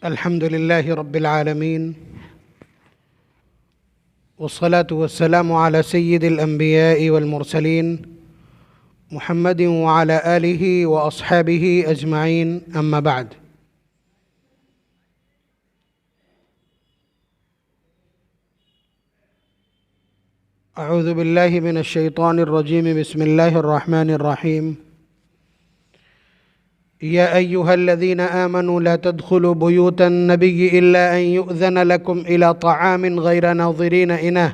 अल्हम्दुलिल्लाहि रब्बिल आलमीन वस्सलातु वस्सलामु अला सय्यिदिल अंबियाइ वल मुरसलीन मुहम्मदिन व अला आलिहि व अस्हाबिहि अजमाइन अम्मा बाद। अऊज़ु बिल्लाहि मिनश शैतानिर रजीम बिस्मिल्लाहिर रहमानिर रहीम। या अय्युहल्लज़ीना आमनू ला तदखुलू बुयूतन नबिय्यि इल्ला अन युअज़न लकुम इला तआमिन गैरा नाज़िरीन इनह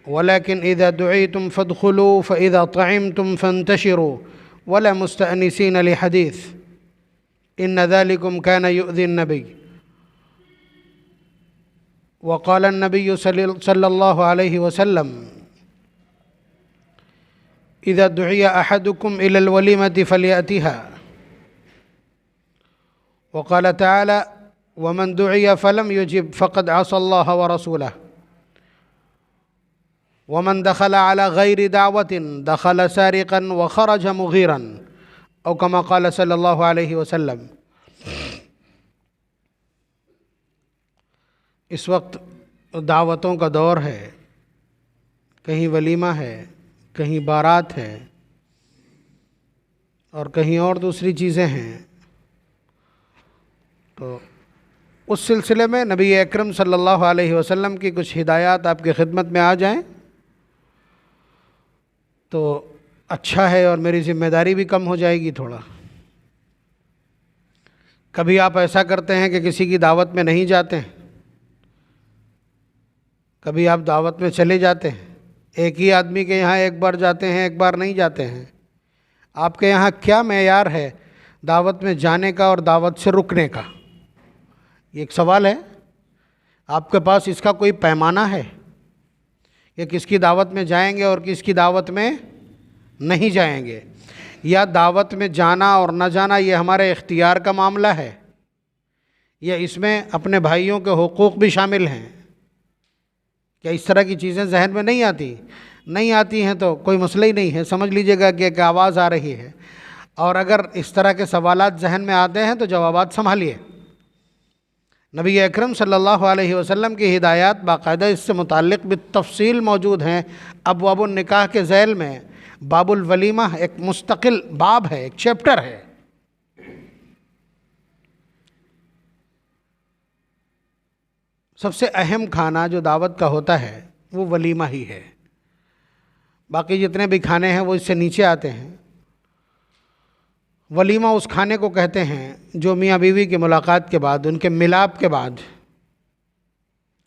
वलाकिन इज़ा दुईतुम फदखुलू फ़इज़ा तअमतुम फंतशिरू वला मुस्तअनिसीन लिहदीस इन्न ज़ालिकुम कान युअज़ी नबी वक़ाल नबिय्यु सल्लल्लाहु अलैहि वसल्लम इज़ा दुइया अहदुकुम इलल वलीमति फ़लयअतिहा वक़ाल तआला वमन दुइया फ़लम युजिब फ़क़द असल्लाह व रसूलह वमन दखल अला गैरि दावतिन दखल सारिक़न व खरज मुग़ीरन औ कमा क़ाल सल्लल्लाहु अलैहि वसल्लम। इस वक्त दावतों का दौर है, कहीं वलीमा है, कहीं बारात है और कहीं और दूसरी चीज़ें हैं। तो उस सिलसिले में नबी अकरम सल्लल्लाहु अलैहि वसल्लम की कुछ हिदायत आपकी खिदमत में आ जाएं तो अच्छा है और मेरी ज़िम्मेदारी भी कम हो जाएगी थोड़ा। कभी आप ऐसा करते हैं कि किसी की दावत में नहीं जाते हैं, कभी आप दावत में चले जाते हैं, एक ही आदमी के यहाँ एक बार जाते हैं, एक बार नहीं जाते हैं। आपके यहाँ क्या मेयार है दावत में जाने का और दावत से रुकने का? ये एक सवाल है। आपके पास इसका कोई पैमाना है कि किसकी दावत में जाएंगे और किसकी दावत में नहीं जाएंगे, या दावत में जाना और न जाना ये हमारे इख्तियार का मामला है, या इसमें अपने भाइयों के हुकूक भी शामिल हैं? क्या इस तरह की चीज़ें जहन में नहीं आती हैं तो कोई मसला ही नहीं है। समझ लीजिएगा कि एक आवाज़ आ रही है, और अगर इस तरह के सवालात जहन में आते हैं तो जवाबात संभालिए। नबी अकरम सल्लल्लाहु अलैहि वसल्लम की हिदायत बाकायदा इससे मुताल्लिक़ बितफ़सील मौजूद हैं। अबवाबुन निकाह के ज़ैल में बाबुल वलीमा एक मुस्तकिल बाब है, एक चैप्टर है। सबसे अहम खाना जो दावत का होता है वो वलीमा ही है। बाकी जितने भी खाने हैं वो इससे नीचे आते हैं। वलीमा उस खाने को कहते हैं जो मियाँ बीवी की मुलाकात के बाद, उनके मिलाप के बाद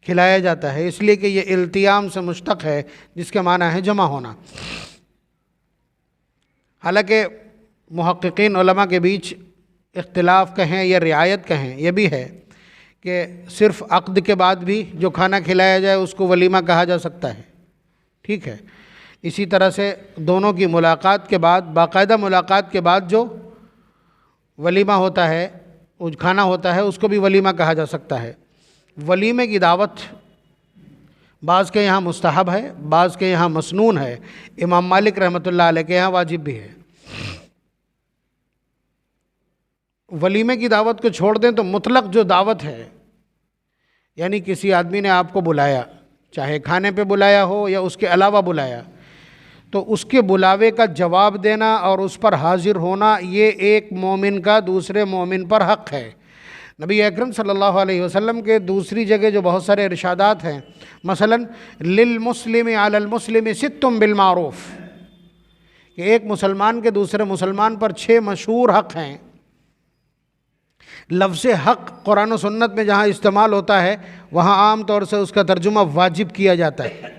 खिलाया जाता है, इसलिए कि ये इल्तियाम से मुश्तक़ है जिसके माना है जमा होना। हालांकि मुहक्किकीन उलमा के बीच इख्तिलाफ कहें या रियायत कहें, यह भी है कि सिर्फ़ अक़्द के बाद भी जो खाना खिलाया जाए उसको वलीमा कहा जा सकता है। ठीक है। इसी तरह से दोनों की मुलाकात के बाद, बाकायदा मुलाकात के बाद जो वलीमा होता है, उस खाना होता है, उसको भी वलीमा कहा जा सकता है। वलीमे की दावत बाज़ के यहाँ मुस्तहब है, बाज़ के यहाँ मसनून है। इमाम मालिक रहमतुल्लाह अलैह के यहाँ वाजिब भी है। वलीमे की दावत को छोड़ दें तो मुतलक जो दावत है, यानी किसी आदमी ने आपको बुलाया, चाहे खाने पे बुलाया हो या उसके अलावा बुलाया, तो उसके बुलावे का जवाब देना और उस पर हाजिर होना ये एक मोमिन का दूसरे मोमिन पर हक़ है। नबी अकरम सल्लल्लाहु अलैहि वसल्लम के दूसरी जगह जो बहुत सारे इरशादात हैं, मसलन लिल मुस्लिम अलल मुस्लिम सित्तुम बिल मारूफ़, कि एक मुसलमान के दूसरे मुसलमान पर 6 मशहूर हक़ हैं। लफ्ज़ हक़ कुरान और सुन्नत में जहाँ इस्तेमाल होता है वहाँ आम तौर से उसका तर्जुमा वाजिब किया जाता है।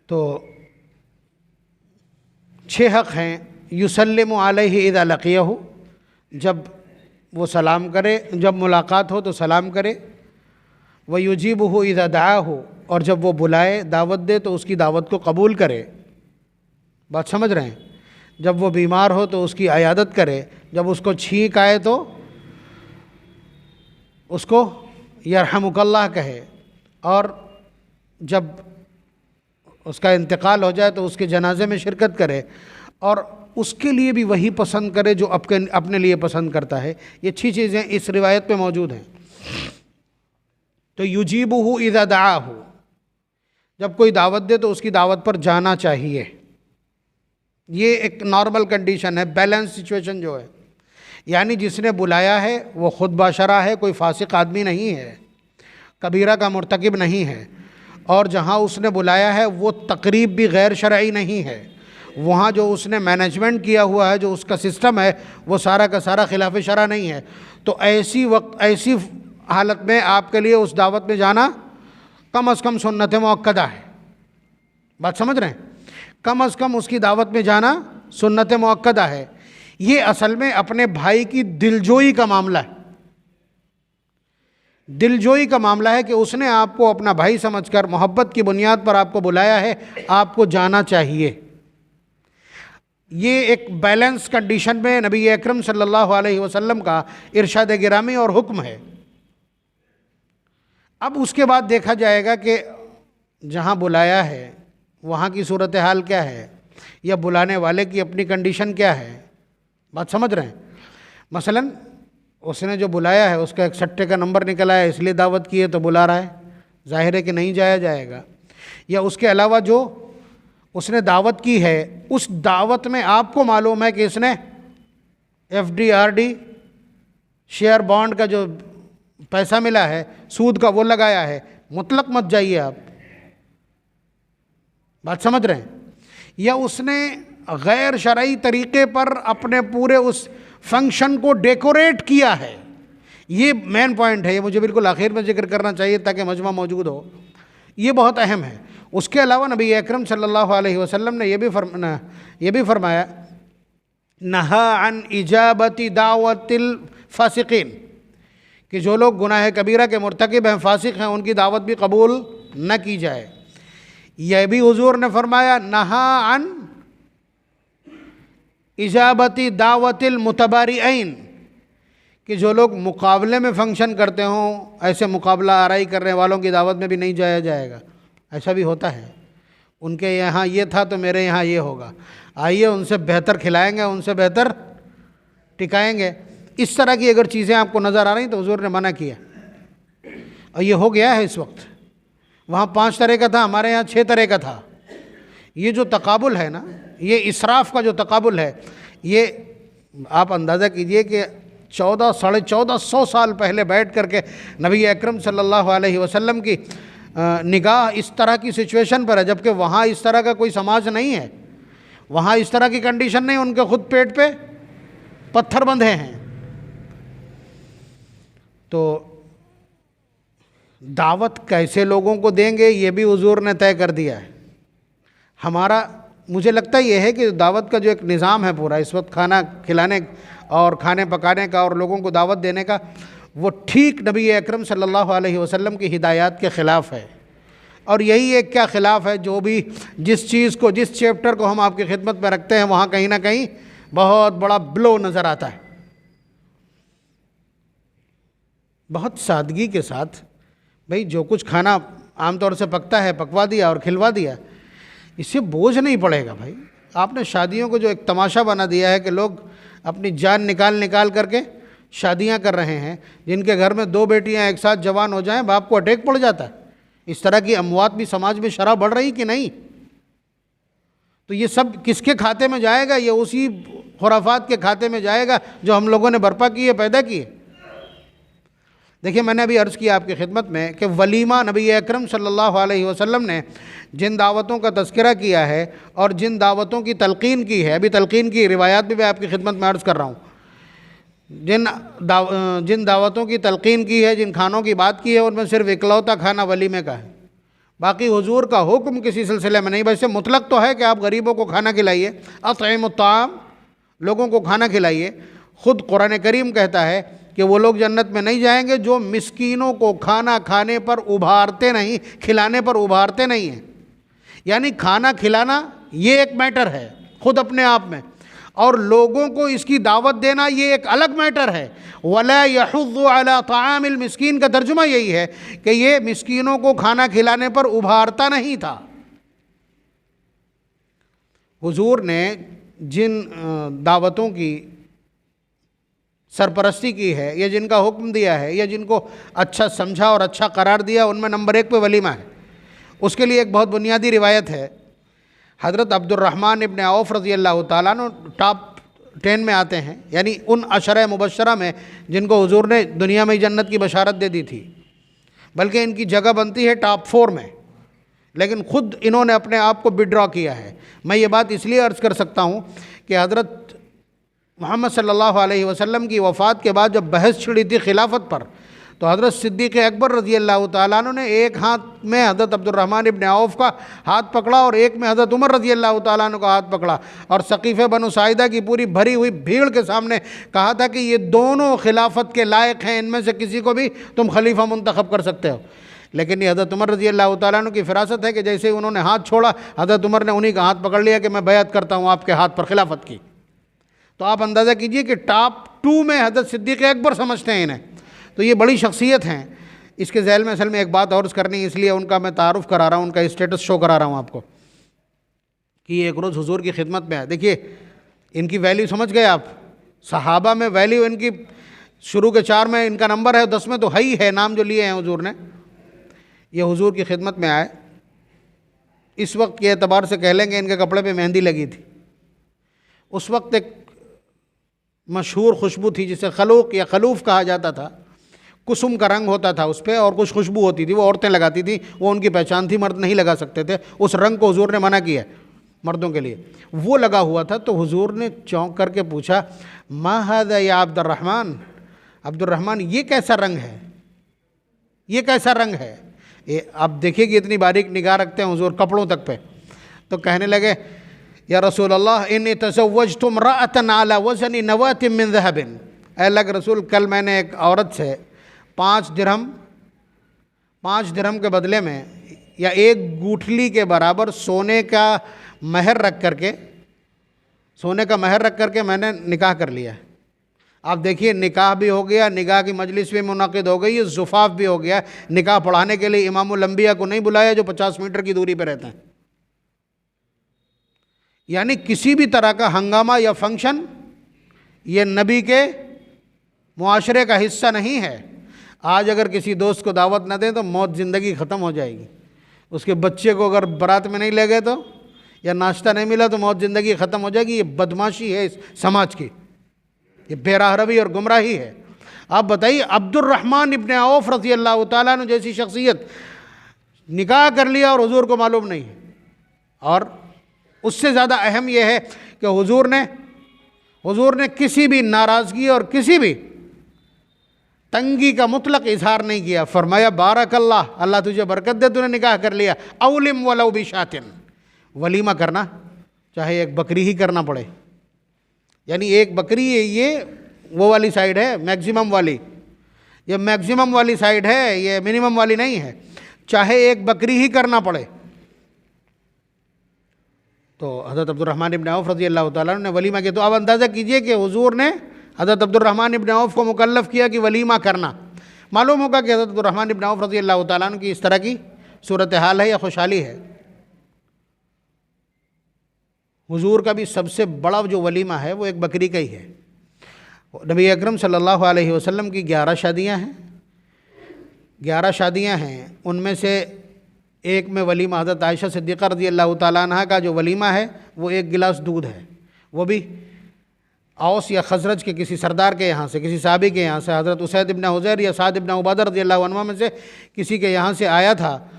तो 6 हक़ हैं। युसल्लिमु अलैहि इज़ा लक़ियहु, जब वो सलाम करे, जब मुलाकात हो तो सलाम करे। व युजीबुहु इज़ा दआहु, और जब वो बुलाए, दावत दे तो उसकी दावत को कबूल करे। बात समझ रहे हैं? जब वो बीमार हो तो उसकी अयादत करे, जब उसको छींक आए तो उसको यरहमुकल्लाह कहे, और जब उसका इंतकाल हो जाए तो उसके जनाजे में शिरकत करे। और उसके लिए भी वही पसंद करे जो अपने लिए पसंद करता है। ये अच्छी चीज़ें इस रिवायत में मौजूद हैं। तो युजीबुहु इज़ा दआहु, जब कोई दावत दे तो उसकी दावत पर जाना चाहिए। ये एक नॉर्मल कंडीशन है, बैलेंस सिचुएशन जो है, यानी जिसने बुलाया है वो खुद बाशरा है, कोई फासिक आदमी नहीं है, कबीरा का मुर्तकिब नहीं है, और जहाँ उसने बुलाया है वो तकरीब भी गैर शरई नहीं है, वहाँ जो उसने मैनेजमेंट किया हुआ है, जो उसका सिस्टम है, वो सारा का सारा खिलाफ शरा नहीं है। तो ऐसी हालत में आपके लिए उस दावत में जाना कम अज़ कम सुन्नत मुअक्कदा है। बात समझ रहे हैं? कम अज़ कम उसकी दावत में जाना सुन्नत मुअक्कदा है। ये असल में अपने भाई की दिलजोई का मामला है। दिलजोई का मामला है कि उसने आपको अपना भाई समझकर मोहब्बत की बुनियाद पर आपको बुलाया है, आपको जाना चाहिए। ये एक बैलेंस कंडीशन में नबी अकरम सल्लल्लाहु अलैहि वसल्लम का इरशाद गिरामी और हुक्म है। अब उसके बाद देखा जाएगा कि जहाँ बुलाया है वहाँ की सूरत हाल क्या है, या बुलाने वाले की अपनी कंडीशन क्या है। बात समझ रहे हैं? मसलन उसने जो बुलाया है उसका एक सट्टे का नंबर निकला है, इसलिए दावत की है तो बुला रहा है, जाहिर है कि नहीं जाया जाएगा। या उसके अलावा जो उसने दावत की है, उस दावत में आपको मालूम है कि इसने FD RD शेयर बॉन्ड का जो पैसा मिला है, सूद का, वो लगाया है, मुतलक मत जाइए आप। बात समझ रहे हैं? या उसने गैर शरई तरीके पर अपने पूरे उस फंक्शन को डेकोरेट किया है, ये मेन पॉइंट है, ये मुझे बिल्कुल आखिर में जिक्र करना चाहिए ताकि मजमा मौजूद हो, ये बहुत अहम है। उसके अलावा नबी अकरम सल्लल्लाहु अलैहि वसल्लम ने ये भी फरमाया, नहा अन इजाबती दावतिल फासिकीन, कि जो लोग गुनाह कबीरा के मुर्तकिब हैं, फासिक हैं, उनकी दावत भी कबूल न की जाए। यह भी हुजूर ने फरमाया, नहा अन इजाबती दावतिल मुतबारिईन, कि जो लोग मुकाबले में फंक्शन करते हों, ऐसे मुकाबला आराई करने वालों की दावत में भी नहीं जाया जाएगा। ऐसा भी होता है, उनके यहाँ ये था तो मेरे यहाँ ये होगा, आइए उनसे बेहतर खिलाएंगे, उनसे बेहतर टिकाएंगे। इस तरह की अगर चीज़ें आपको नज़र आ रही तो हुजूर ने मना किया, और ये हो गया है इस वक्त। वहाँ 5 तरह का था, हमारे यहाँ 6 तरह का था। ये जो तकाबुल है ना, ये इसराफ़ का जो तकाबुल है, ये आप अंदाज़ा कीजिए कि 14 - 1450 साल पहले बैठ करके नबी अकरम सल्लल्लाहु अलैहि वसल्लम की निगाह इस तरह की सिचुएशन पर है, जबकि वहाँ इस तरह का कोई समाज नहीं है, वहाँ इस तरह की कंडीशन नहीं, उनके खुद पेट पे पत्थर बंधे हैं। तो दावत कैसे लोगों को देंगे ये भी हुजूर ने तय कर दिया है। हमारा मुझे लगता ये है कि दावत का जो एक निज़ाम है पूरा इस वक्त, खाना खिलाने और खाने पकाने का और लोगों को दावत देने का, वो ठीक नबी अकरम सल्लल्लाहु अलैहि वसल्लम की हिदायत के ख़िलाफ़ है। और यही एक क्या ख़िलाफ़ है, जो भी जिस चीज़ को, जिस चैप्टर को हम आपकी खिदमत में रखते हैं, वहाँ कहीं ना कहीं बहुत बड़ा ब्लो नज़र आता है। बहुत सादगी के साथ भाई जो कुछ खाना आमतौर से पकता है पकवा दिया और खिलवा दिया, इससे बोझ नहीं पड़ेगा भाई। आपने शादियों को जो एक तमाशा बना दिया है कि लोग अपनी जान निकाल करके शादियां कर रहे हैं, जिनके घर में 2 बेटियां एक साथ जवान हो जाएं, बाप को अटैक पड़ जाता है। इस तरह की अमवात भी समाज में शरह बढ़ रही कि नहीं? तो ये सब किसके खाते में जाएगा? ये उसी खुराफात के खाते में जाएगा जो हम लोगों ने बर्पा की है, पैदा की है। देखिए, मैंने अभी अर्ज़ किया आपकी खिदमत में कि वलीमा नबी अकरम सल्लल्लाहु अलैहि वसल्लम ने जिन दावतों का तज़किरा किया है और जिन दावतों की तलकीन की है, अभी तलकीन की रिवायात भी मैं आपकी खिदमत में अर्ज़ कर रहा हूँ, जिन दावतों की तलकीन की है, जिन खानों की बात की है, उनमें सिर्फ इकलौता खाना वलीमे का है। बाकी हुजूर का हुक्म किसी सिलसिले में नहीं। वैसे मुतलक तो है कि आप गरीबों को खाना खिलाइए, अतइमुत्ताम, लोगों को खाना खिलाइए। ख़ुद कुरान करीम कहता है कि वो लोग जन्नत में नहीं जाएंगे जो मिस्कीनों को खाना खाने पर उभारते नहीं, खिलाने पर उभारते नहीं हैं। यानी खाना खिलाना ये एक मैटर है ख़ुद अपने आप में, और लोगों को इसकी दावत देना ये एक अलग मैटर है। वला यहुज़्ज़ु अला तामिल मिस्कीन का तर्जुमा यही है कि ये मिस्कीनों को खाना खिलाने पर उभारता नहीं था। हुजूर ने जिन दावतों की सरपरस्ती की है या जिनका हुक्म दिया है या जिनको अच्छा समझा और अच्छा करार दिया, उनमें नंबर 1 पे वलीमा है। उसके लिए एक बहुत बुनियादी रिवायत है। हज़रत अब्दुर्रहमान इब्न औफ़ रज़ी अल्लाह ताला अन्हु टॉप 10 में आते हैं, यानी उन अशरा मुबशरा में जिनको हुजूर ने दुनिया में जन्नत की बशारत दे दी थी, बल्कि इनकी जगह बनती है टॉप 4 में, लेकिन ख़ुद इन्होंने अपने आप को विड्रॉ किया है। मैं ये बात इसलिए अर्ज़ कर सकता हूँ कि हज़रत मोहम्मद सल्लल्लाहु अलैहि वसल्लम की वफ़ात के बाद जब बहस छिड़ी थी खिलाफत पर, तो हज़रत सिद्दीक़ अकबर रज़ी अल्लाह ताला अन्हु ने एक हाथ में हज़रत अब्दुर्रहमान इब्न औफ़ का हाथ पकड़ा और एक में हज़रत उमर रज़ी अल्लाह ताला अन्हु का हाथ पकड़ा और सक़ीफ़े बनु साइदा की पूरी भरी हुई भीड़ के सामने कहा था कि ये दोनों खिलाफत के लायक हैं, इनमें से किसी को भी तुम खलीफा मुंतखब कर सकते हो। लेकिन ये हज़रत उमर रज़ी अल्लाह ताला अन्हु की फ़िरासत है कि जैसे ही उन्होंने हाथ छोड़ा, हज़रत उमर ने उन्हीं का हाथ पकड़ लिया कि मैं बैअत करता हूँ आपके हाथ पर खिलाफत की। तो आप अंदाज़ा कीजिए कि टॉप 2 में हज़रत सिद्दीक़ अकबर समझते हैं इन्हें। तो ये बड़ी शख्सियत हैं। इसके ज़ैल में असल में एक बात और करनी है, इसलिए उनका मैं तारुफ़ करा रहा हूँ, उनका स्टेटस शो करा रहा हूँ आपको कि एक रोज़ हुजूर की खिदमत में आए। देखिए इनकी वैल्यू समझ गए आप। सहाबा में वैल्यू इनकी शुरू के 4 में इनका नंबर है, 10 में तो है ही है, नाम जो लिए हैं हुजूर ने। ये हुजूर की खिदमत में आए। इस वक्त के एतबार से कह लेंगे इनके कपड़े पे मेहंदी लगी थी। उस वक्त एक मशहूर खुशबू थी जिसे खलूक या खलूफ कहा जाता था। कुसुम का रंग होता था उस पर और कुछ खुशबू होती थी, वो औरतें लगाती थी, वो उनकी पहचान थी, मर्द नहीं लगा सकते थे। उस रंग को हुजूर ने मना किया मर्दों के लिए। वो लगा हुआ था तो हुजूर ने चौंक करके पूछा, मा हाज़ा या अब्दुर्रहमान, अब्दुर्रहमान ये कैसा रंग है, ये कैसा रंग है। ये आप देखिए कि इतनी बारीक निगाह रखते हैं हुजूर कपड़ों तक पे। तो कहने लगे, या रसूल अल्लाह इन्नी तज़व्वजतु इम्रअतन अला वज़नी नवातिम मिन ज़हबिन। अल्लाह के रसूल, कल मैंने एक औरत से 5 दिरहम के बदले में या 1 गूठली के बराबर सोने का महर रख करके मैंने निकाह कर लिया। आप देखिए निकाह भी हो गया, निकाह की मजलिस भी मुनाकिद हो गई, ज़ुफ़ाफ़ भी हो गया। निकाह पढ़ाने के लिए इमामुल अंबिया को नहीं बुलाया जो 50 मीटर की दूरी पर रहते हैं। यानी किसी भी तरह का हंगामा या फंक्शन ये नबी के मुआशरे का हिस्सा नहीं है। आज अगर किसी दोस्त को दावत न दें तो मौत ज़िंदगी ख़त्म हो जाएगी। उसके बच्चे को अगर बारात में नहीं ले गए तो, या नाश्ता नहीं मिला तो मौत ज़िंदगी ख़त्म हो जाएगी। ये बदमाशी है इस समाज की, ये बेराहरवी और गुमराही है। आप बताइए, अब्दुर्रहमान इब्न औफ़ रज़ी अल्लाह ताला अन्हु जैसी शख्सियत निकाह कर लिया और हुजूर को मालूम नहीं। और उससे ज़्यादा अहम यह है कि हुजूर ने किसी भी नाराज़गी और किसी भी तंगी का मुतलक इजहार नहीं किया। फरमाया, बारकल्लाह, अल्लाह तुझे बरकत दे, तूने निकाह कर लिया। औलिम वलौ बिशातिन, वलीमा करना चाहे एक बकरी ही करना पड़े। यानी एक बकरी, ये वो वाली साइड है मैक्सिमम वाली, ये मैक्सिमम वाली साइड है, ये मिनिमम वाली नहीं है। चाहे एक बकरी ही करना पड़े। तो हज़रत अब्दुर्रहमान इब्न औफ़ रज़ी अल्लाह ताला अन्हु ने वलीमा किया। तो आप अंदाज़ा कीजिए कि हुजूर ने हज़रत अब्दुर्रहमान इब्न औफ़ को मुकल्लफ़ किया कि वलीमा करना। मालूम होगा कि हज़रत अब्दुर्रहमान इब्न औफ़ रज़ी अल्लाह ताला अन्हु की इस तरह की सूरत हाल है या खुशहाली है। हुजूर का भी सबसे बड़ा जो वलीमा है वो एक बकरी का ही है। नबी अकरम सल्लल्लाहु अलैहि वसल्लम की 11 शादियाँ हैं, 11 शादियाँ हैं। उनमें से एक में वलीमा हज़रत आयशा सिद्दीक़ा रज़ी अल्लाह ताला अन्हा का जो वलीमा है वो 1 गिलास दूध है। वो भी औस या खजरज के किसी सरदार के यहाँ से, किसी साहबी के यहाँ से, हज़रत उसैद इब्न हुज़ैर या साद इब्न उबादा रज़ी अल्लाह अन्हुमा में से किसी के यहाँ से आया था।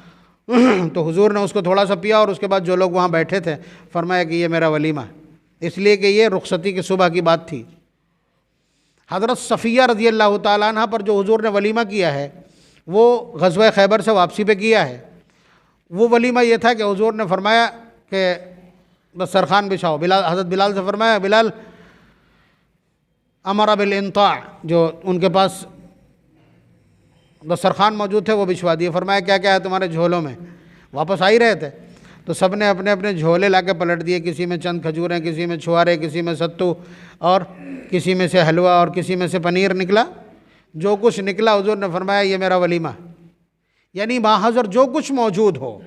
तो हुजूर ने उसको थोड़ा सा पिया और उसके बाद जो लोग वहाँ बैठे थे फरमाया कि ये मेरा वलीमा है, इसलिए कि ये रुखसती की सुबह की बात थी। हज़रत सफ़िया रज़ी अल्लाह ताला अन्हा पर जो हुजूर ने वलीमा किया है वो ग़ज़वा खैबर से वापसी पे किया है। वो वलीमा ये था कि हुजूर ने फरमाया कि दस्तरखान बिछाओ। हज़रत बिलाल से फरमाया, बिलाल अमरा बिल इंता, जो उनके पास दस्तरखान मौजूद थे वो बिछवा दिए। फरमाया, क्या क्या है तुम्हारे झोलों में। वापस आ ही रहे थे तो सब ने अपने अपने झोले ला के पलट दिए। किसी में चंद खजूरें, किसी में छुआरे, किसी में सत्तू और किसी में से हलवा और किसी में से पनीर निकला। जो कुछ निकला हुजूर ने फरमाया ये मेरा वलीमा। यानी माहज़र जो कुछ मौजूद हो,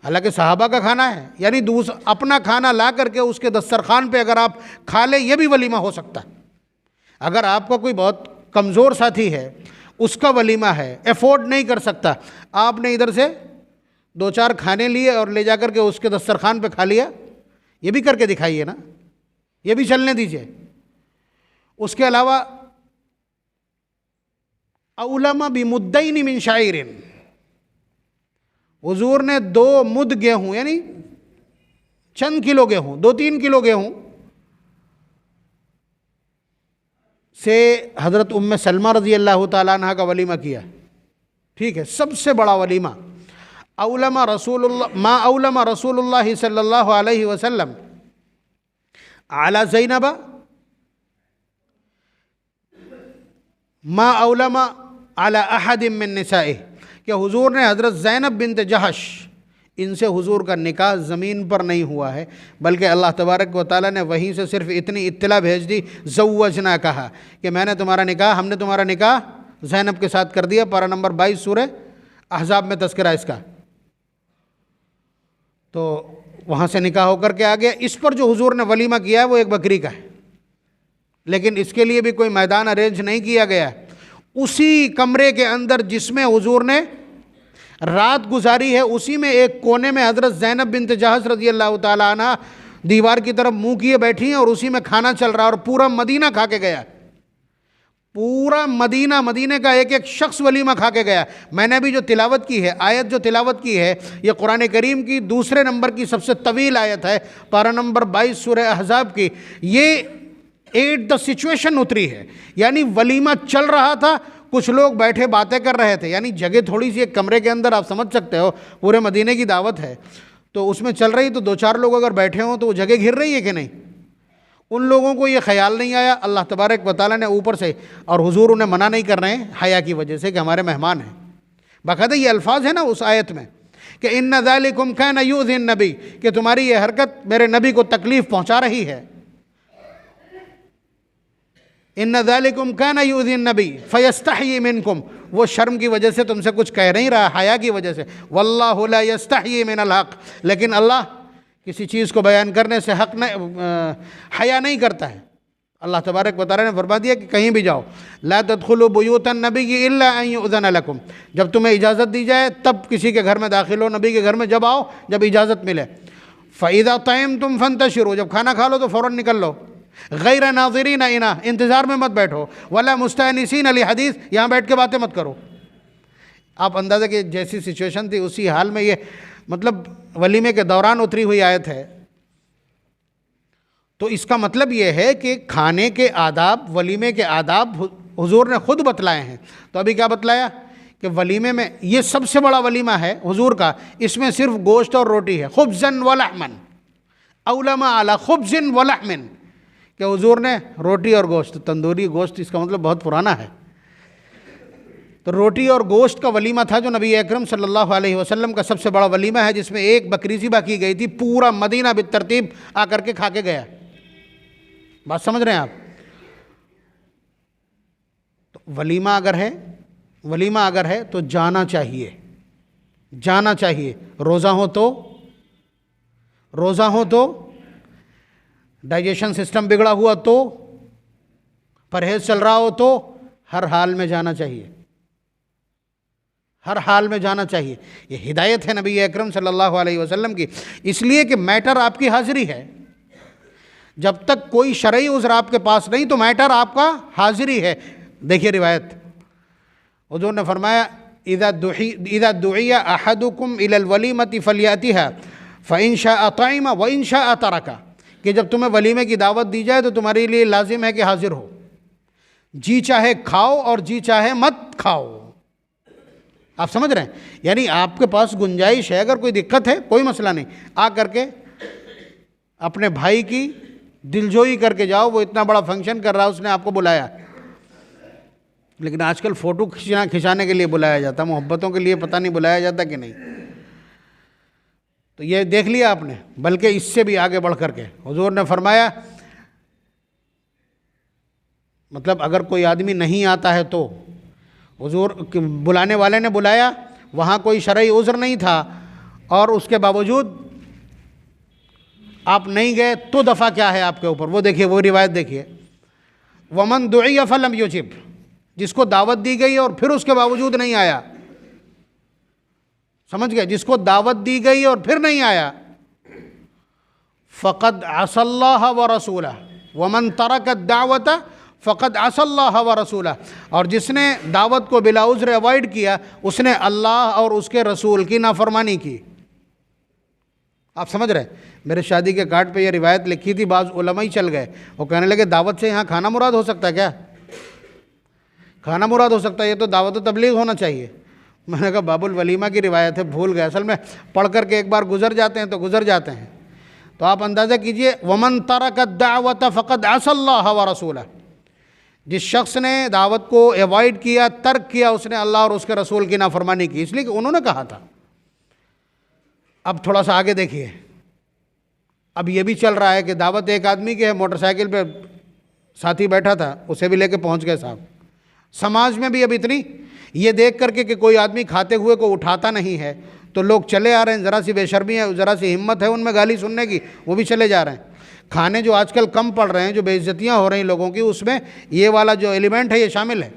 हालांकि सहाबा का खाना है, यानी अपना खाना ला करके उसके दस्तरखान पे अगर आप खा ले, ये भी वलीमा हो सकता है। अगर आपका कोई बहुत कमज़ोर साथी है, उसका वलीमा है, एफोर्ड नहीं कर सकता, आपने इधर से 2-4 खाने लिए और ले जा करके उसके दस्तरखान पे खा लिया, ये भी करके दिखाइए ना, ये भी चलने दीजिए। उसके अलावा औलमा बिमुद्दैन मिन शाइरिन, हुजूर ने 2 मुद गेहूँ यानी चंद किलो गेहूँ, 2-3 किलो गेहूँ से हज़रत उम्मे सलमा रज़ी अल्लाह ताला अन्हा का वलीमा किया। ठीक है, सबसे बड़ा वलीमा। औलमा रसूलुल्लाह सल्लल्लाहु अलैहि वसल्लम आला ज़ैनबा मा औलमा आला अहदिम मिन निसाए, कि हुजूर ने हज़रत ज़ैनब बिन्त जहश, इनसे हुजूर का निकाह ज़मीन पर नहीं हुआ है, बल्कि अल्लाह तबारक व तआला ने वहीं से सिर्फ इतनी इत्तला भेज दी, ज़व्वजना, कहा कि हमने तुम्हारा निकाह ज़ैनब के साथ कर दिया। पारा नंबर 22 सूरह अहज़ाब में तज़किरा इसका। तो वहाँ से निकाह होकर के आ गया। इस पर जो हुजूर ने वलीमा किया है वो एक बकरी का है, लेकिन इसके लिए भी कोई मैदान अरेंज नहीं किया गया। उसी कमरे के अंदर जिसमें हुजूर ने रात गुजारी है, उसी में एक कोने में हज़रत ज़ैनब बिन्त जहश रज़ी अल्लाह ताला अन्हा दीवार की तरफ मुंह किए बैठी हैं, और उसी में खाना चल रहा है, और पूरा मदीना खा के गया, पूरा मदीने का एक एक शख्स वलीमा खा के गया। मैंने अभी जो तिलावत की है, आयत जो तिलावत की है, ये कुरान करीम की दूसरे नंबर की सबसे तवील आयत है, पारा नंबर 22 सूरह अहज़ाब की। ये एट द सिचुएशन उतरी है, यानी वलीमा चल रहा था, कुछ लोग बैठे बातें कर रहे थे, यानी जगह थोड़ी सी, एक कमरे के अंदर आप समझ सकते हो, पूरे मदीने की दावत है तो उसमें चल रही, तो 2-4 लोग अगर बैठे हों तो वो जगह घिर रही है कि नहीं। उन लोगों को ये ख्याल नहीं आया, अल्लाह तबारक व तआला ने ऊपर से, और हुजूर उन्हें मना नहीं कर रहे हैं हया की वजह से कि हमारे मेहमान हैं। बाकायदा ये अल्फाज है ना उस आयत में कि इन्ना ज़ालिकुम काना युज़िन नबी, कि तुम्हारी ये हरकत मेरे नबी को तकलीफ़ पहुँचा रही है। इन्ना ज़ालिकुम काना युज़िन नबी फ़यस्तही मिनकुम, वो शर्म की वजह से तुमसे कुछ कह नहीं रहा, हया की वजह से। वल्लाहु ला यस्तही मिनल हक़, लेकिन अल्लाह किसी चीज़ को बयान करने से हया नहीं करता है। अल्लाह तबारक व तआला ने फरमा दिया कि कहीं भी जाओ, ला तदखुलू बुयूतन नबी इल्ला अन युअज़न लकुम, जब तुम्हें इजाज़त दी जाए तब किसी के घर में दाखिल हो, नबी के घर में जब आओ जब इजाज़त मिले। फ़इज़ा तयमतुम फंतशिरू, जब खाना खा लो तो फ़ौरन निकल लो। गैर नाज़िरीन इना, इंतज़ार में मत बैठो। वला मुस्तअनिसीन अली हदीस, यहाँ बैठ के बातें मत करो। आप अंदाज़ा कि जैसी सिचुएशन थी उसी हाल में ये मतलब वलीमे के दौरान उतरी हुई आयत है। तो इसका मतलब ये है कि खाने के आदाब, वलीमे के आदाब हुजूर ने खुद बतलाए हैं। तो अभी क्या बतलाया कि वलीमे में ये सबसे बड़ा वलीमा है हुजूर का, इसमें सिर्फ गोश्त और रोटी है। खुब्ज़न व लहमन, औलमा अला खुब्ज़िन व लहमिन, कि हुजूर ने रोटी और गोश्त, तंदूरी गोश्त, इसका मतलब बहुत पुराना है। तो रोटी और गोश्त का वलीमा था जो नबी अकरम सल्लल्लाहु अलैहि वसल्लम का सबसे बड़ा वलीमा है, जिसमें एक बकरी ज़िबा की गई थी, पूरा मदीना बितरतीब आकर के खा के गया। बात समझ रहे हैं आप? तो वलीमा अगर है तो जाना चाहिए। रोज़ा हो तो डाइजेशन सिस्टम बिगड़ा हुआ तो, परहेज़ चल रहा हो तो, हर हाल में जाना चाहिए। ये हिदायत है नबी अकरम सल्लल्लाहु अलैहि वसल्लम की, इसलिए कि मैटर आपकी हाज़िरी है। जब तक कोई शरई उज़्र आपके पास नहीं तो मैटर आपका हाज़िरी है। देखिए रिवायत, हुज़ूर ने फरमाया इज़ा दुइया अहदुकुम इलल वलीमति फलियातिहा फ़इन शाअ ताइमा व इन शाअ तरका, कि जब तुम्हें वलीमे की दावत दी जाए तो तुम्हारे लिए लाजिम है कि हाजिर हो, जी चाहे खाओ और जी चाहे मत खाओ। आप समझ रहे हैं? यानी आपके पास गुंजाइश है, अगर कोई दिक्कत है कोई मसला नहीं, आ करके अपने भाई की दिलजोई करके जाओ। वो इतना बड़ा फंक्शन कर रहा है, उसने आपको बुलाया, लेकिन आजकल फ़ोटो खिंचाने के लिए बुलाया जाता, मोहब्बतों के लिए पता नहीं बुलाया जाता कि नहीं। तो ये देख लिया आपने। बल्कि इससे भी आगे बढ़ करके हुजूर ने फरमाया, मतलब अगर कोई आदमी नहीं आता है तो, हुजूर बुलाने वाले ने बुलाया, वहाँ कोई शरई उज़्र नहीं था, और उसके बावजूद आप नहीं गए तो दफ़ा क्या है आपके ऊपर, वो देखिए, वो रिवायत देखिए। वमन दुइया फलम युजिब, जिसको दावत दी गई और फिर उसके बावजूद नहीं आया, समझ गए, जिसको दावत दी गई और फिर नहीं आया, फ़क़द असल्लाह व रसूला, वमन तरक दावत फ़क़द असल्लाह व रसूला, और जिसने दावत को बिला उज़्र अवॉइड किया उसने अल्लाह और उसके रसूल की नाफरमानी की। आप समझ रहे? मेरे शादी के कार्ड पे ये रिवायत लिखी थी, बाज़ उलमा ही चल गए, वो कहने लगे दावत से यहाँ खाना मुराद हो सकता है क्या? खाना मुराद हो सकता है, ये तो दावत तबलीग होना चाहिए। मैंने कहा बाबुल वलीमा की रिवायत है, भूल गए। असल में पढ़ करके एक बार गुजर जाते हैं तो गुजर जाते हैं। तो आप अंदाज़ा कीजिए, वमन तरक दावत फ़क़द असल्लाह व रसूला, जिस शख्स ने दावत को अवॉइड किया, तर्क किया, उसने अल्लाह और उसके रसूल की नाफरमानी की, इसलिए कि उन्होंने कहा था। अब थोड़ा सा आगे देखिए, अब ये भी चल रहा है कि दावत एक आदमी की है, मोटरसाइकिल पे साथी बैठा था, उसे भी लेके पहुंच गए साहब। समाज में भी अब इतनी ये देख करके कि कोई आदमी खाते हुए को उठाता नहीं है तो लोग चले आ रहे हैं, ज़रा सी बेशर्मी है, ज़रा सी हिम्मत है उनमें गाली सुनने की, वो भी चले जा रहे हैं। खाने जो आजकल कम पड़ रहे हैं, जो बेइज्जतियाँ हो रही लोगों की, उसमें ये वाला जो एलिमेंट है ये शामिल है,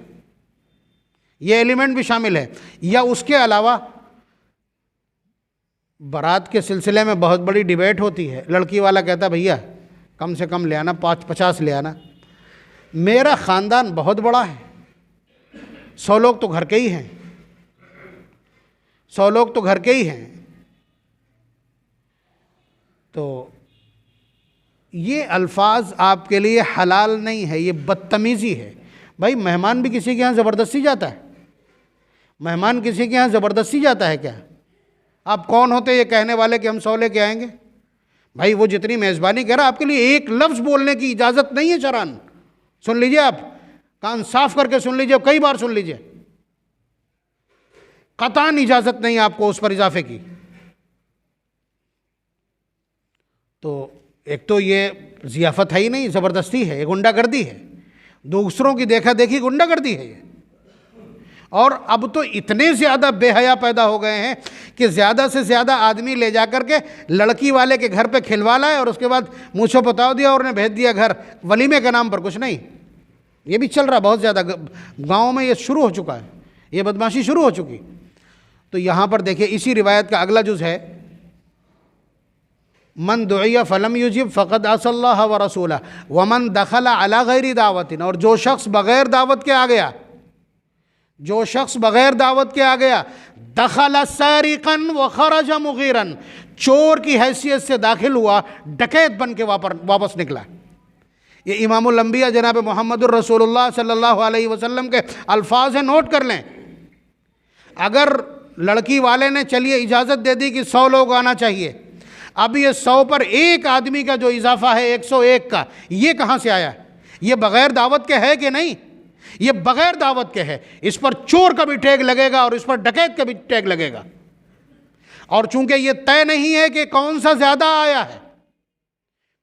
ये एलिमेंट भी शामिल है। या उसके अलावा बारात के सिलसिले में बहुत बड़ी डिबेट होती है, लड़की वाला कहता भैया कम से कम ले आना, 50 ले आना। मेरा ख़ानदान बहुत बड़ा है, 100 लोग तो घर के ही हैं, 100 लोग तो घर के ही हैं। तो ये अल्फाज आपके लिए हलाल नहीं है, ये बदतमीज़ी है। भाई मेहमान भी किसी के यहाँ ज़बरदस्ती जाता है? मेहमान किसी के यहाँ ज़बरदस्ती जाता है क्या? आप कौन होते ये कहने वाले कि हम 100 लेके आएंगे? भाई वो जितनी मेज़बानी कह रहा है, आपके लिए एक लफ्ज़ बोलने की इजाज़त नहीं है चरान। सुन लीजिए, आप कान साफ करके सुन लीजिए, कई बार सुन लीजिए, कतान इजाज़त नहीं आपको उस पर इजाफे की। तो एक तो ये ज़ियाफ़त है ही नहीं, ज़बरदस्ती है, ये गुंडागर्दी है, दूसरों की देखा देखी गुंडागर्दी है ये। और अब तो इतने ज़्यादा बेहया पैदा हो गए हैं कि ज़्यादा से ज़्यादा आदमी ले जा कर के लड़की वाले के घर पे खिलवा लाए और उसके बाद मुँह बताओ दिया और उन्हें भेज दिया घर, वलीमे के नाम पर। कुछ नहीं, ये भी चल रहा बहुत ज़्यादा गाँव में, ये शुरू हो चुका है, ये बदमाशी शुरू हो चुकी। तो यहाँ पर देखिए, इसी रिवायत का अगला जुज़ है, मन दुइया फ़लम युजिब फ़क़द असल्लाह व रसूला वमन दखला अला गैरी दावतिन, और जो शख्स बग़ैर दावत के आ गया, जो शख्स बग़ैर दावत के आ गया, दखला सारिक़न व खरज मुग़ीरन, चोर की हैसियत से दाखिल हुआ, डकैत बन के वापस निकला। ये इमामुल अंबिया जनाब मुहम्मदुर रसूलुल्लाह सल्लल्लाहु अलैहि वसल्लम के अल्फाज हैं, नोट कर लें। अगर लड़की वाले ने चलिए इजाज़त दे दी कि 100 लोग आना चाहिए, अब ये 100 पर एक आदमी का जो इजाफा है 101 का, ये कहाँ से आया? ये बग़ैर दावत के है कि नहीं? ये बग़ैर दावत के है। इस पर चोर का भी टैग लगेगा और इस पर डकैत का भी टैग लगेगा। और चूंकि ये तय नहीं है कि कौन सा ज़्यादा आया है,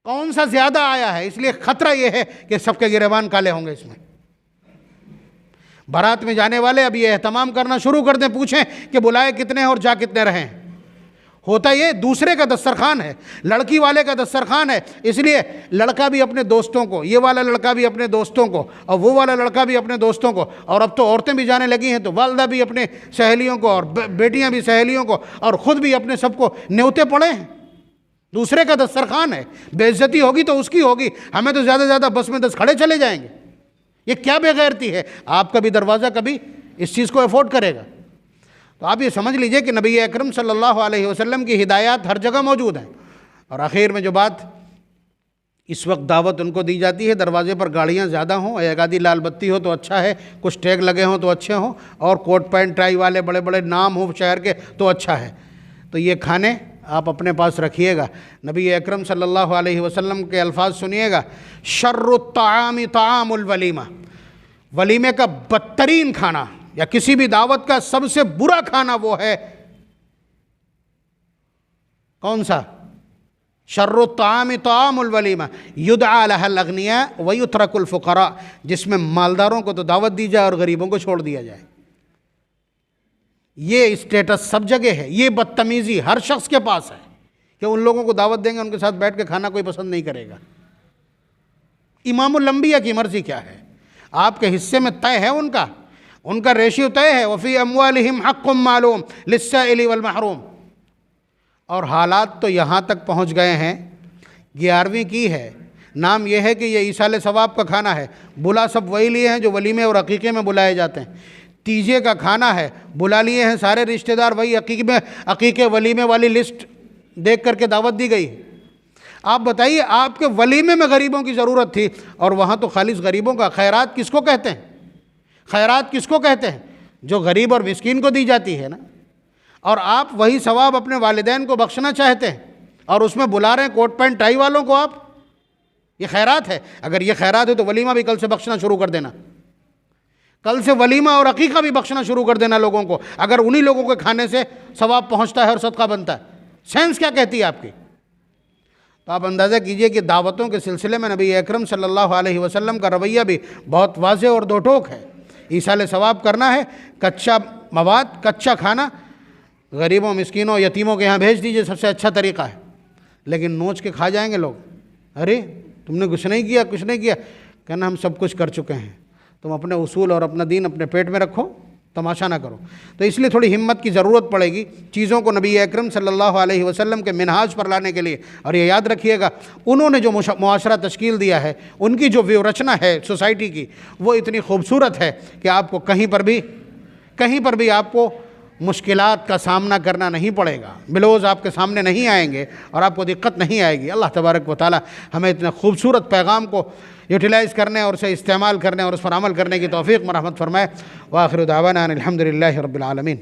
कौन सा ज़्यादा आया है, इसलिए ख़तरा ये है कि सबके गिरेबान काले होंगे। इसमें बारात में जाने वाले अब ये एहतमाम करना शुरू कर दें, पूछें कि बुलाए कितने हैं और जा कितने रहे हैं। होता ये दूसरे का दस्तरखान है, लड़की वाले का दस्तरखान है, इसलिए लड़का भी अपने दोस्तों को, ये वाला लड़का भी अपने दोस्तों को, और वो वाला लड़का भी अपने दोस्तों को, और अब तो औरतें भी जाने लगी हैं तो वालदा भी अपने सहेलियों को और बेटियां भी सहेलियों को, और ख़ुद भी अपने सबको न्योते पड़े हैं। दूसरे का दस्तरखान है, बेइज्जती होगी तो उसकी होगी, हमें तो ज़्यादा से ज़्यादा बस में 10 खड़े चले जाएंगे। ये क्या बेगैरती है? आपका भी दरवाज़ा कभी इस चीज़ को अफोर्ड करेगा? तो आप ये समझ लीजिए कि नबी अकरम सल्लल्लाहु अलैहि वसल्लम की हिदायत हर जगह मौजूद हैं। और आखिर में जो बात, इस वक्त दावत उनको दी जाती है, दरवाजे पर गाड़ियाँ ज़्यादा हों, एक आधी लाल बत्ती हो तो अच्छा है, कुछ टैग लगे हों तो अच्छे हों, और कोट पैंट टाई वाले बड़े बड़े नाम हों शहर के तो अच्छा है। तो ये खाने आप अपने पास रखिएगा। नबी अकरम सल्लल्लाहु अलैहि वसल्लम के अल्फाज सुनिएगा, शर्रुत ताआमी ताआमुल वलीमा, वलीमे का बदतरीन खाना या किसी भी दावत का सबसे बुरा खाना वो है कौन सा? शर्रुत ताआमी ताआमुल वलीमा युदआ लहल अगनिया व युतरकुल फुकरा, जिसमें मालदारों को तो दावत दी जाए और गरीबों को छोड़ दिया जाए। ये स्टेटस सब जगह है, ये बदतमीज़ी हर शख्स के पास है कि उन लोगों को दावत देंगे, उनके साथ बैठ के खाना कोई पसंद नहीं करेगा। इमामुल अंबिया की मर्ज़ी क्या है? आपके हिस्से में तय है, उनका रेशियो तय है। वफ़ी अम्वालिहिम हक़्क़ुम मालूम लिस्साइली वल महरूम। और हालात तो यहाँ तक पहुँच गए हैं, 11वीं की है, नाम यह है कि ये ईसाले सवाब का खाना है, बुला सब वही लिए हैं जो वलीमे और अकीक़े में बुलाए जाते हैं। तीजे का खाना है, बुला लिए हैं सारे रिश्तेदार, वही अकीक़े वलीमे वाली लिस्ट देख करके दावत दी गई है। आप बताइए, आपके वलीमे में गरीबों की ज़रूरत थी और वहाँ तो खालिस गरीबों का। खैरात किसको कहते हैं? खैरात किसको कहते हैं? जो गरीब और मिस्कीन को दी जाती है ना। और आप वही सवाब अपने वालिदैन को बख्शना चाहते हैं और उसमें बुला रहे हैं कोट पैंट टाई वालों को आप। ये खैरात है? अगर ये खैरात है तो वलीमा भी कल से बख्शना शुरू कर देना। कल से वलीमा और अकीक़ा भी बख्शना शुरू कर देना लोगों को, अगर उन्हीं लोगों के खाने से सवाब पहुँचता है और सदका बनता है। सेंस क्या कहती है आपकी? तो आप अंदाज़ा कीजिए कि दावतों के सिलसिले में नबी अकरम सल्लल्लाहु अलैहि वसल्लम का रवैया भी बहुत वाज़ेह और दो टोक है। ईसाले सवाब करना है, कच्चा मवाद, कच्चा खाना गरीबों, मिस्कीनों, यतीमों के यहाँ भेज दीजिए, सबसे अच्छा तरीक़ा है। लेकिन नोच के खा जाएंगे लोग, अरे तुमने कुछ नहीं किया, कुछ नहीं किया। कहना हम सब कुछ कर चुके हैं, तुम अपने उसूल और अपना दीन अपने पेट में रखो, तमाशा ना करो। तो इसलिए थोड़ी हिम्मत की ज़रूरत पड़ेगी चीज़ों को नबी अकरम सल्लल्लाहु अलैहि वसल्लम के मिनहाज पर लाने के लिए। और ये याद रखिएगा, उन्होंने जो मुआशरा तश्कील दिया है, उनकी जो व्यवस्था है सोसाइटी की, वो इतनी खूबसूरत है कि आपको कहीं पर भी आपको मुश्किलात का सामना करना नहीं पड़ेगा, बिलोज़ आपके सामने नहीं आएंगे और आपको दिक्कत नहीं आएगी। अल्लाह तबारक व तआला हमें इतने खूबसूरत पैगाम को यूटिलाइज़ करने और उसे इस्तेमाल करने और उस पर अमल करने की तौफीक मरहमत फरमाए। व आखिर दावाना अनिल हम्दुलिल्लाहि रब्बिल आलमीन।